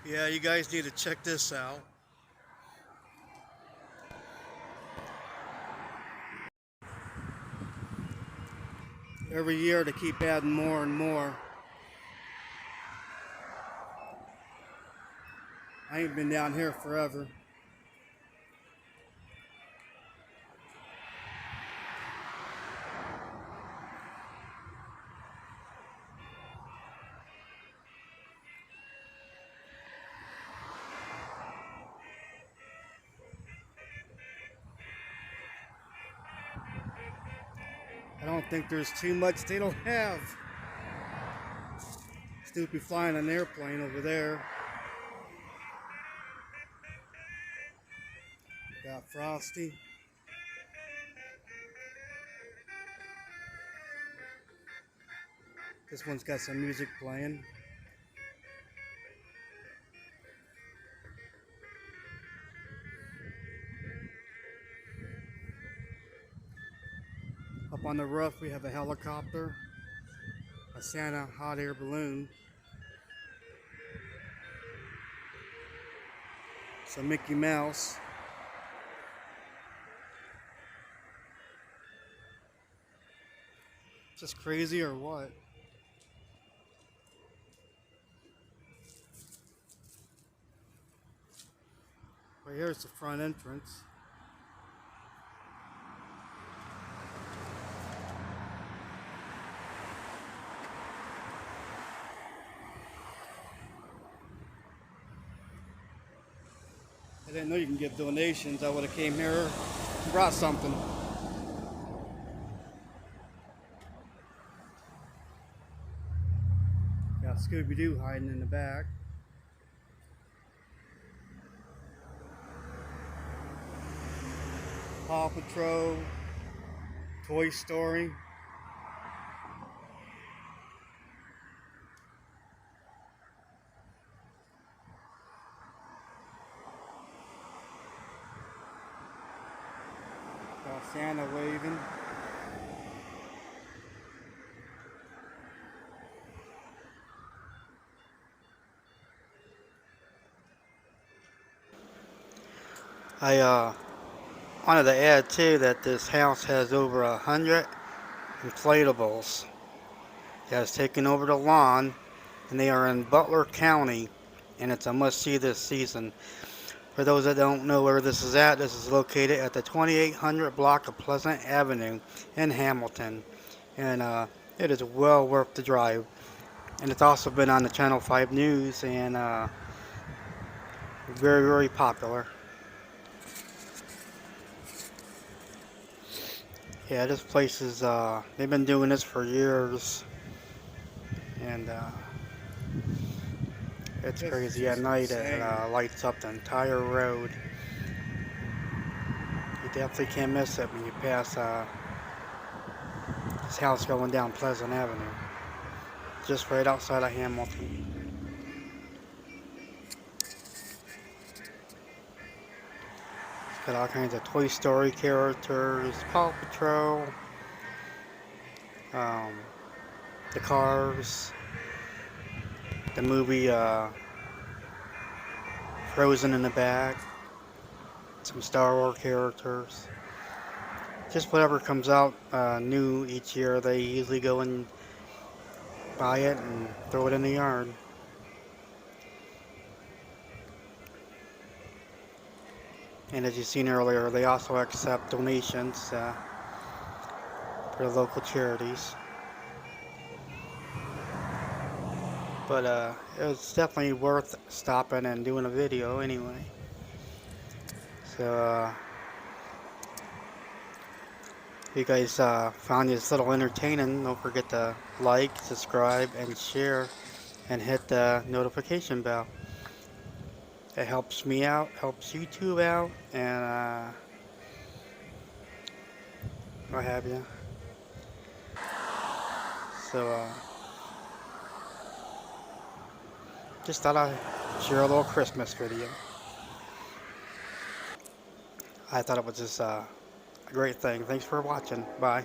Yeah, you guys need to check this out. Every year they keep adding more and more. I ain't been down here forever. I don't think there's too much they don't have. Snoopy flying an airplane over there. Got Frosty. This one's got some music playing. Up on the roof we have a helicopter, a Santa hot air balloon, some Mickey Mouse. Just crazy or what? Right here's the front entrance. I didn't know you can give donations. I would have came here and brought something. Got Scooby-Doo hiding in the back. Paw Patrol, Toy Story. Got Santa waving. I wanted to add too that this house has over 100 inflatables. It has taken over the lawn, and they are in Butler County, and it's a must-see this season. For those that don't know where this is located at the 2800 block of Pleasant Avenue in Hamilton, and it is well worth the drive. And it's also been on the Channel 5 News, and very, very popular. Yeah, this place is, they've been doing this for years, and it's crazy. At night it lights up the entire road. You definitely can't miss it when you pass this house going down Pleasant Avenue, just right outside of Hamilton. It's got all kinds of Toy Story characters, Paw Patrol, the Cars, the movie Frozen in the back, some Star Wars characters. Just whatever comes out new each year, they usually go and buy it and throw it in the yard. And as you've seen earlier, they also accept donations for local charities. But it was definitely worth stopping and doing a video anyway. So if you guys found this little entertaining, don't forget to like, subscribe, and share, and hit the notification bell. It helps me out, helps YouTube out, and what have you. So just thought I'd share a little Christmas video. I thought it was just a great thing. Thanks for watching. Bye.